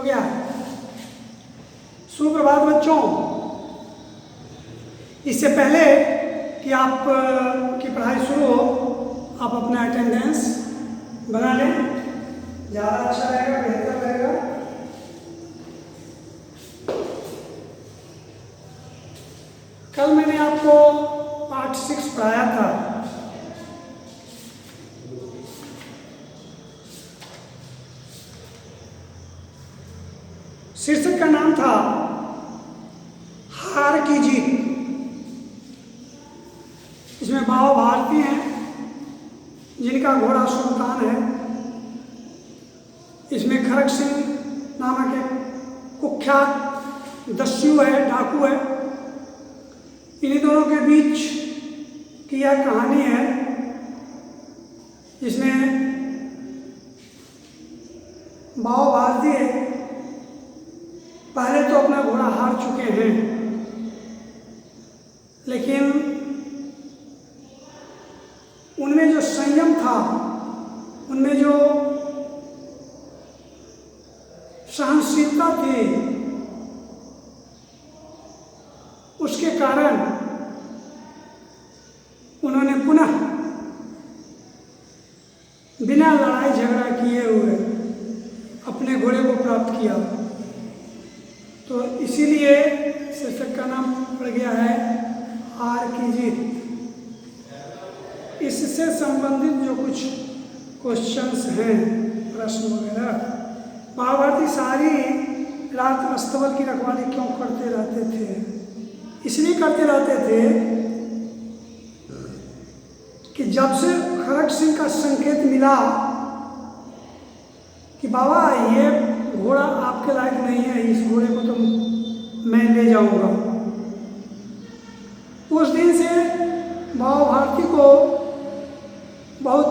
हो गया। सुप्रभात बच्चों। इससे पहले कि आप की पढ़ाई शुरू हो, आप अपना अटेंडेंस बना लें, ज़्यादा अच्छा रहेगा, बेहतर रहेगा। कल मैंने आपको पार्ट 6 पढ़ाया था। शीर्षक का नाम था हार की जीत। इसमें बाबा भारती हैं जिनका घोड़ा सुल्तान है। इसमें खरक सिंह नामक एक कुख्यात दस्यु है, डाकू है। इन्हीं दोनों के बीच की यह कहानी है जिसमें बाबा भारती पहले तो अपना घोड़ा हार चुके हैं, लेकिन उनमें जो संयम था, उनमें जो सहनशीलता थी, उसके कारण उन्होंने पुनः बिना लड़ाई झगड़ा किए हुए अपने घोड़े को प्राप्त किया। तो इसीलिए शीर्षक का नाम पड़ गया है हार की जीत। इससे संबंधित जो कुछ क्वेश्चंस हैं, प्रश्न वगैरह, महाभारती सारी रात अस्तबल की रखवाली क्यों करते रहते थे? इसलिए करते रहते थे कि जब से खरक सिंह का संकेत मिला कि बाबा ये घोड़ा आपके लायक नहीं है, इस घोड़े को तो मैं ले जाऊंगा, उस दिन से बाबा भारती को बहुत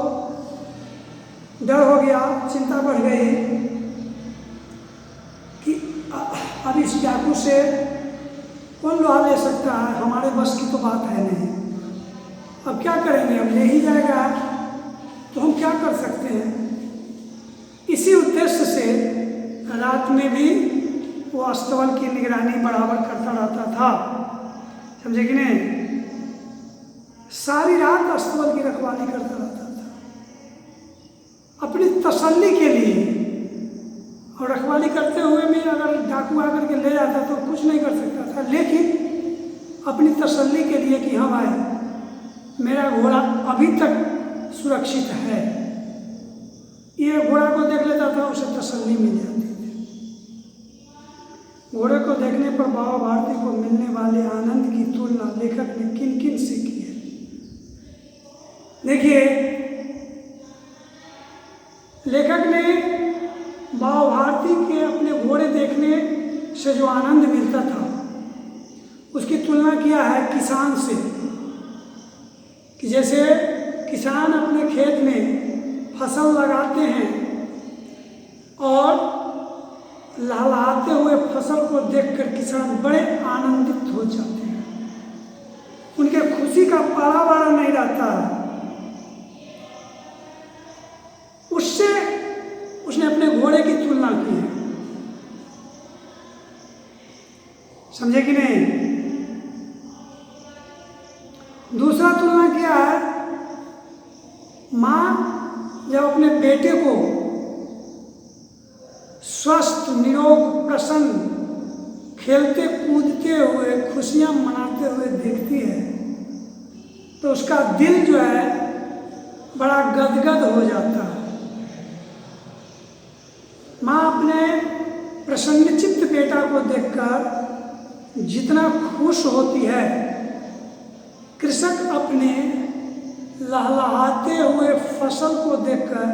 डर हो गया, चिंता बढ़ गई कि अब इस डाकू से कौन लोहा ले सकता है, हमारे बस की तो बात है नहीं। अब क्या करेंगे, अब ले ही जाएगा तो हम क्या कर सकते हैं। इसी उद्देश्य से रात में भी वो अस्तबल की निगरानी बराबर करता रहता था, समझे कि नहीं। सारी रात अस्तबल की रखवाली करता रहता था अपनी तसल्ली के लिए, और रखवाली करते हुए भी अगर डाकू आकर के ले जाता तो कुछ नहीं कर सकता था, लेकिन अपनी तसल्ली के लिए कि हाँ भाई मेरा घोड़ा अभी तक सुरक्षित है, ये घोड़ा को देख लेता था, उसे तसल्ली मिल जाती थी। घोड़े को देखने पर बाबा भारती को मिलने वाले आनंद की तुलना लेखक ने किन किन से की है। देखिए, लेखक ने बाबा भारती के अपने घोड़े देखने से जो आनंद मिलता था उसकी तुलना किया है किसान से, कि जैसे किसान अपने खेत में फसल लगाते हैं और लहलहाते हुए फसल को देखकर किसान बड़े आनंदित हो जाते हैं, उनके खुशी का पारावार नहीं रहता। उससे उसने अपने घोड़े की तुलना की है, समझे कि नहीं। दूसरा तुलना किया है, माँ जब अपने बेटे को स्वस्थ, निरोग, प्रसन्न, खेलते कूदते हुए, खुशियाँ मनाते हुए देखती है तो उसका दिल जो है बड़ा गदगद हो जाता है। माँ अपने प्रसन्नचित्त बेटा को देखकर जितना खुश होती है, कृषक अपने लहलहाते हुए फसल को देखकर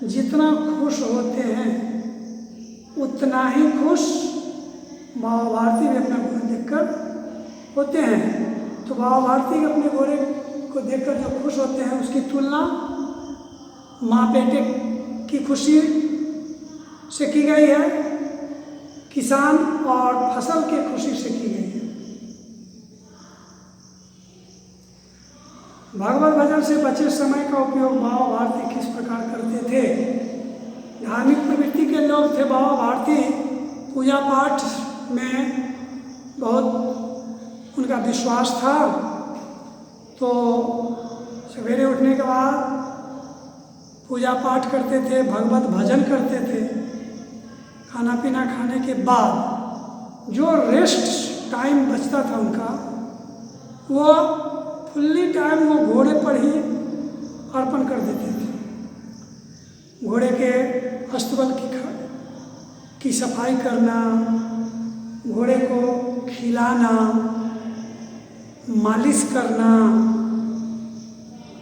जितना खुश होते हैं, उतना ही खुश बाबा भारती भी अपना घोड़ा देखकर होते हैं। तो बाबा भारती अपने घोड़े को देखकर जो खुश होते हैं उसकी तुलना माँ बेटे की खुशी से की गई है, किसान और फसल की खुशी से की गई है। भगवत भजन से बचे समय का उपयोग बाबा भारती किस प्रकार करते थे? धार्मिक प्रवृत्ति के लोग थे बाबा भारती, पूजा पाठ में बहुत उनका विश्वास था। तो सवेरे उठने के बाद पूजा पाठ करते थे, भगवत भजन करते थे। खाना पीना खाने के बाद जो रेस्ट टाइम बचता था उनका, वो फुल्ली टाइम वो घोड़े पर ही अर्पण कर देते थे। घोड़े के अस्तबल की सफाई करना, घोड़े को खिलाना, मालिश करना,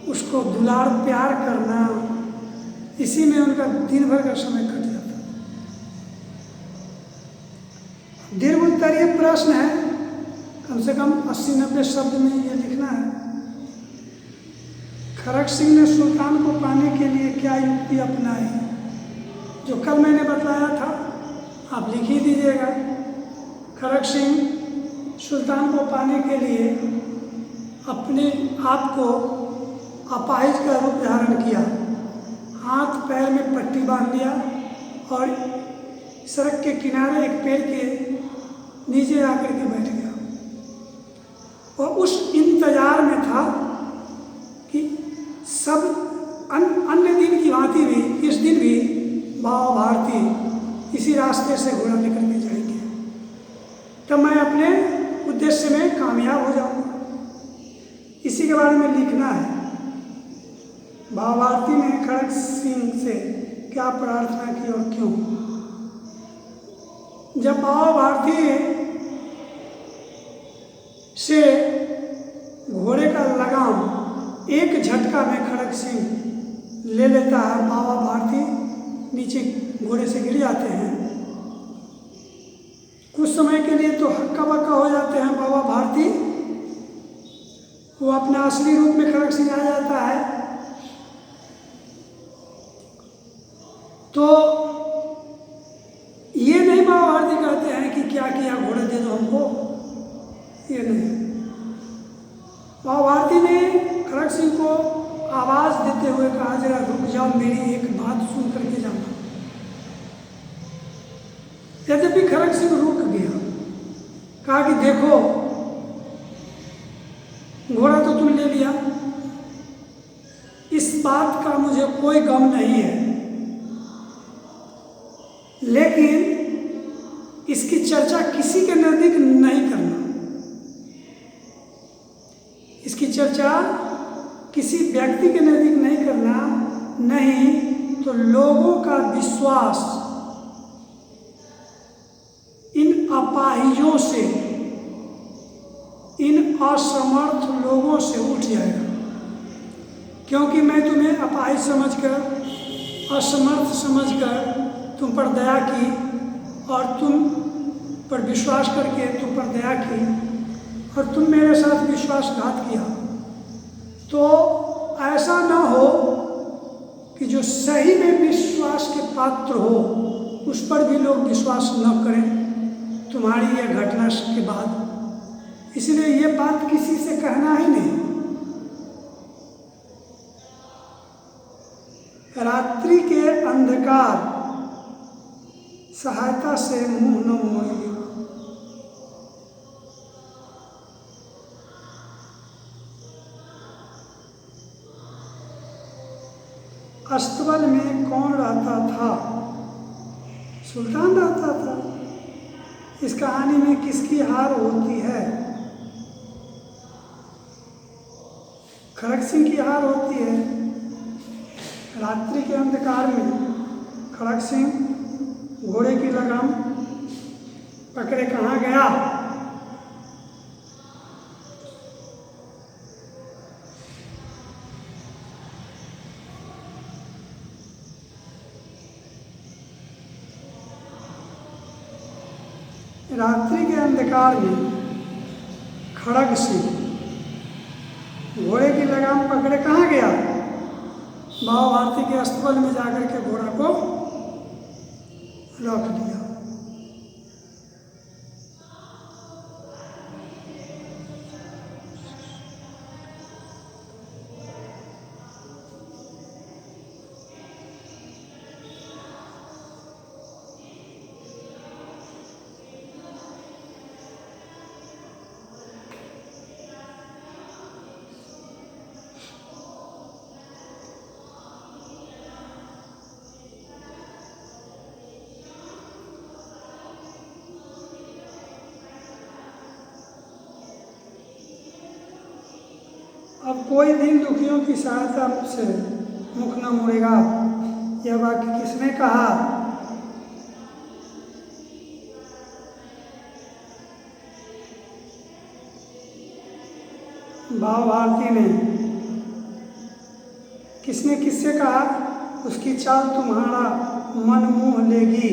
उसको दुलार प्यार करना, इसी में उनका दिन भर का समय कट जाता। दीर्घ उत्तरीय प्रश्न है, कम से कम 80-90 शब्द में ये लिखना है। खड़ग सिंह ने सुल्तान को पाने के लिए क्या युक्ति अपनाई? जो कल मैंने बताया था, आप लिख ही दीजिएगा। खड़ग सिंह सुल्तान को पाने के लिए अपने आप को अपाहिज का रूप धारण किया, हाथ पैर में पट्टी बांध लिया और सड़क के किनारे एक पेड़ के नीचे आकर के बैठ गया और उस इंतजार में था कि सब अन्य दिन की भांति भी इस दिन भी बाबा भारती इसी रास्ते से घोड़ा लेकर के जाएंगे, तब मैं अपने उद्देश्य में कामयाब हो जाऊंगा। इसी के बारे में लिखना है। बाबा भारती ने खड़ग सिंह से क्या प्रार्थना की और क्यों? जब बाबा भारती से घोड़े का लगाम एक झटका में खड़ग सिंह ले लेता है, बाबा भारती नीचे घोड़े से गिर जाते हैं। कुछ समय के लिए तो हक्का बक्का हो जाते हैं बाबा भारती, वो अपने असली रूप में खड़ग सिंह आ जाता है। तो ये नहीं बाबा भारती कहते हैं कि क्या किया, घोड़ा दे दो हमको, ये नहीं। बाबा भारती ने खड़ग सिंह को आवाज देते हुए कहा, जरा रुक जाओ, मेरी एक बात सुन करके जाना। यद्यपि खड़ग सिंह रुक गया, कहा कि देखो, घोड़ा तो तुम ले लिया, इस बात का मुझे कोई गम नहीं है, लेकिन इसकी चर्चा किसी के नजदीक नहीं करना। इसकी चर्चा किसी व्यक्ति के नजदीक नहीं करना, नहीं तो लोगों का विश्वास इन अपाहिजों से, इन असमर्थ लोगों से उठ जाएगा। क्योंकि मैं तुम्हें अपाहिज समझकर, असमर्थ समझकर तुम पर दया की और तुम पर विश्वास करके तुम पर दया की और तुम मेरे साथ विश्वासघात किया, तो ऐसा न हो कि जो सही में विश्वास के पात्र हो उस पर भी लोग विश्वास न करें तुम्हारी यह घटना के बाद। इसलिए ये बात किसी से कहना ही नहीं। रात्रि के अंधकार सहायता से मुंह न मोड़िए। अस्तबल में कौन रहता था? सुल्तान रहता था। इस कहानी में किसकी हार होती है? खड़ग सिंह की हार होती है। रात्रि के अंधकार में खड़ग सिंह घोड़े की लगाम पकड़े कहाँ गया? रात्रि के अंधकार में खड़ग सिंह घोड़े की लगाम पकड़े कहाँ गया? बाबा भारती के अस्तबल में जाकर के घोड़ा को रख दिया। अब कोई दिन दुखियों की सहायता से मुख न मोड़ेगा, यह वाक्य किसने कहा? भाव भारती ने। किसने किससे कहा? उसकी चाल तुम्हारा मन मोह लेगी।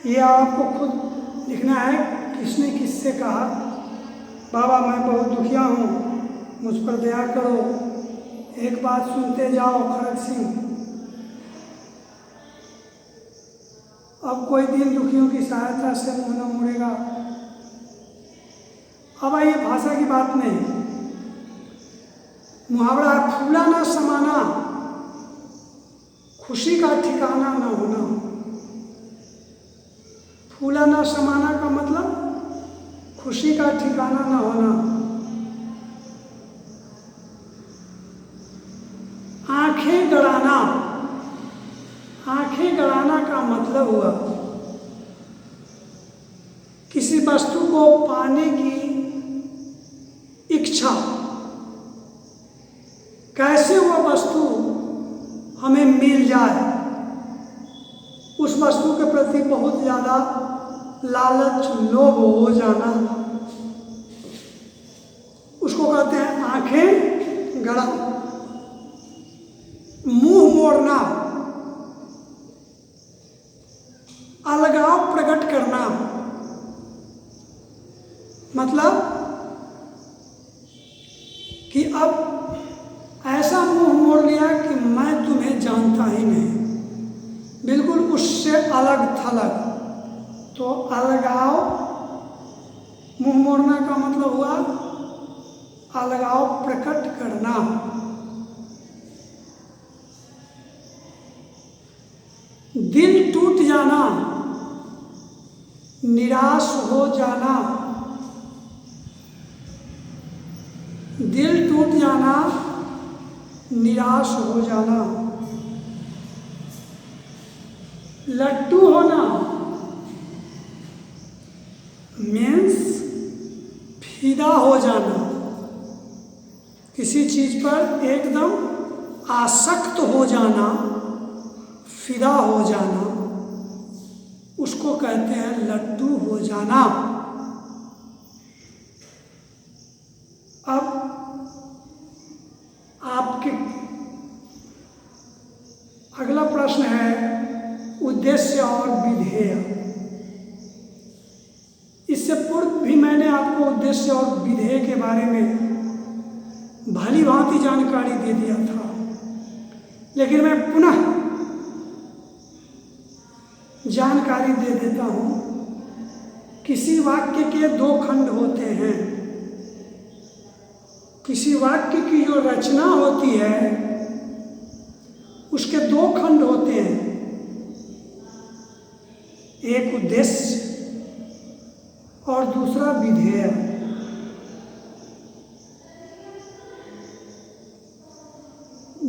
ये आपको खुद लिखना है, किसने किससे कहा। बाबा मैं बहुत दुखिया हूँ, मुझ पर दया करो। एक बात सुनते जाओ खड़ग सिंह। अब कोई दिन दुखियों की सहायता से मुँह न मोड़ेगा। अब आइए भाषा की बात नहीं, मुहावरा है फूला ना समाना, खुशी का ठिकाना न होना। फूला ना समाना का मतलब खुशी का ठिकाना न होना। आंखें गड़ाना, आंखें गड़ाना का मतलब हुआ किसी वस्तु को पाने की इच्छा। कैसे वह वस्तु हमें मिल जाए, उस वस्तु के प्रति बहुत ज़्यादा लालच लोभ हो जाना, उसको कहते हैं आंखें गड़ा। मुंह मोड़ना, अलगाव प्रकट करना, मतलब कि अब ऐसा मुंह मोड़ लिया कि मैं तुम्हें जानता ही नहीं, बिल्कुल उससे अलग थलग। तो अलगाव, मुंह मोड़ना का मतलब हुआ अलगाव प्रकट करना। दिल टूट जाना, निराश हो जाना। दिल टूट जाना, निराश हो जाना। लट्टू होना मीन्स फिदा हो जाना, किसी चीज पर एकदम आसक्त हो जाना, फिदा हो जाना, उसको कहते हैं लट्टू हो जाना। अब आपके अगला प्रश्न है उद्देश्य और विधेय। इससे पूर्व भी मैंने आपको उद्देश्य और विधेय के बारे में भली भांति जानकारी दे दिया था, लेकिन मैं पुनः जानकारी दे देता हूँ। किसी वाक्य के दो खंड होते हैं। किसी वाक्य की जो रचना होती है उसके दो खंड होते हैं, एक उद्देश्य और दूसरा विधेय।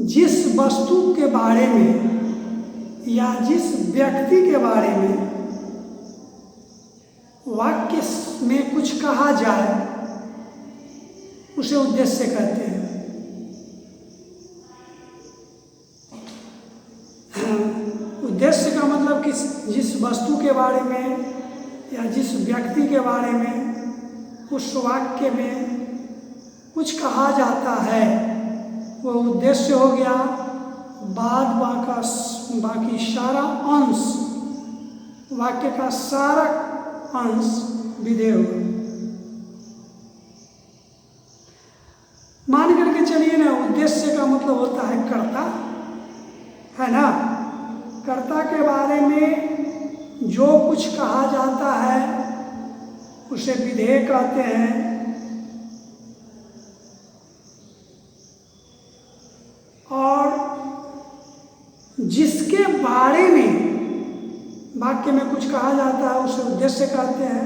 जिस वस्तु के बारे में या जिस व्यक्ति के बारे में वाक्य में कुछ कहा जाए उसे उद्देश्य कहते हैं। उद्देश्य का मतलब कि जिस वस्तु के बारे में या जिस व्यक्ति के बारे में उस वाक्य में कुछ कहा जाता है वो उद्देश्य हो गया। बाद बाकी सारा अंश, वाक्य का सारा अंश विधेय होगा। मान करके चलिए ना, उद्देश्य का मतलब होता है कर्ता, है ना। कर्ता के बारे में जो कुछ कहा जाता है उसे विधेय कहते हैं। और जिसके बारे में वाक्य में कुछ कहा जाता है उसे उद्देश्य कहते हैं।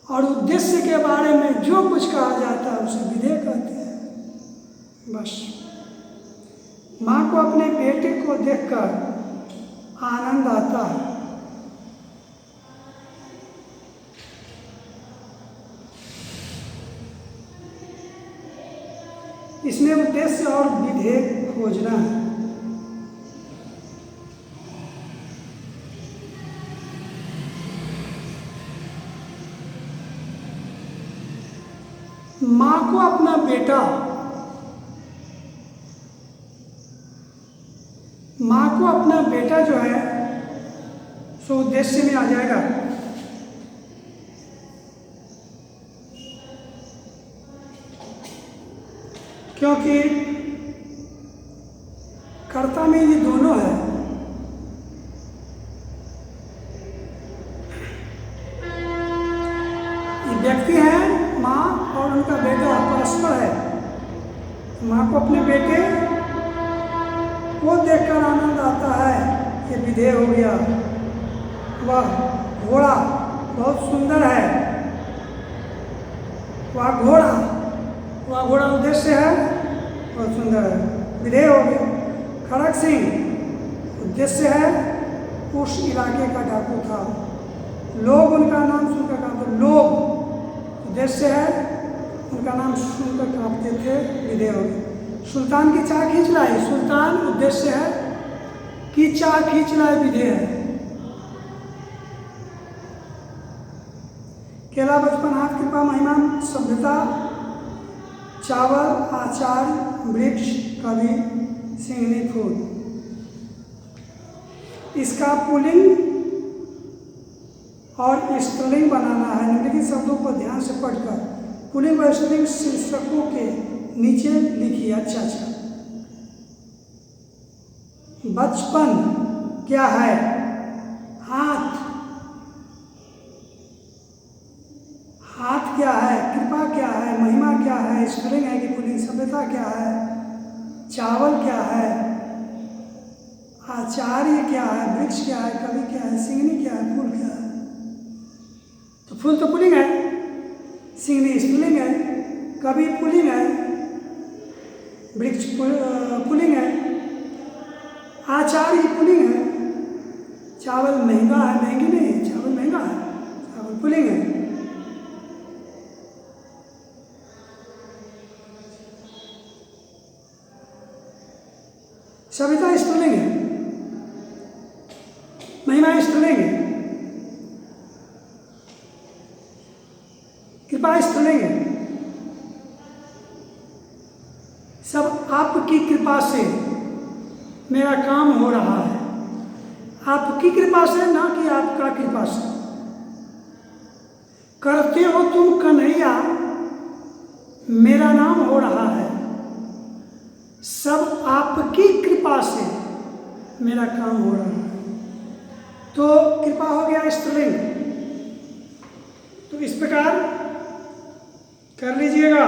और उद्देश्य के बारे में जो कुछ कहा जाता है उसे विधेय कहते हैं। बस माँ को अपने बेटे को देखकर आनंद आता है। इसमें उद्देश्य और विधेय खोजना है। माँ को अपना बेटा, माँ को अपना बेटा जो है सो उद्देश्य में आ जाएगा। क्योंकि कर्ता में ये दोनों है। ये व्यक्ति है माँ और उनका बेटा परस्पर है। माँ को अपने बेटे को देखकर आनंद आता है, ये विधेय हो गया। वह घोड़ा बहुत सुंदर है, वह घोड़ा उद्देश्य है, बहुत सुंदर है, विधेय हो गया। खड़ग सिंह उद्देश्य है, उस इलाके का डाकू था। लोग उनका नाम सुनकर कांपते, लोग उद्देश्य है, उनका नाम सुनकर कांपते थे, विधेय हो गया। सुल्तान की चाह खींच लाई, सुल्तान उद्देश्य है कि चाह खींच लाई, विधेय है। केला बचपन हाथ कृपा महिमा सभ्यता, चावल आचार वृक्ष कवि सिंगनी फूल। इसका पुल्लिंग और स्त्रीलिंग बनाना है। निम्नलिखित शब्दों को ध्यान से पढ़कर पुल्लिंग और स्त्रीलिंग शीर्षकों के नीचे लिखिए। अच्छा, बचपन क्या है? हाथ क्या है? कृपा क्या है? महिमा क्या है? स्त्रीलिंग है कि पुल्लिंग? सभ्यता क्या है? चावल क्या है? आचार्य क्या है? वृक्ष क्या है? कवि क्या है? सिंगनी क्या है? फूल क्या है? तो फूल तो पुल्लिंग है, सिंगनी स्त्रीलिंग है, कवि पुल्लिंग है, वृक्ष पुल्लिंग है, आचार्य पुल्लिंग है। चावल महंगा है, महंगी नहीं है, चावल महंगा है, चावल पुल्लिंग है। सभ्यता स्त्रीलिंग है, महिमा स्त्रीलिंग है, कृपा स्त्रीलिंग है। सब आपकी कृपा से मेरा काम हो रहा है, आपकी कृपा से, ना कि आपका कृपा से। करते हो तुम कन्हैया, मेरा नाम हो रहा है, सब आपकी कृपा से मेरा काम हो रहा है। तो कृपा हो गया स्त्रीलिंग। तो इस प्रकार कर लीजिएगा।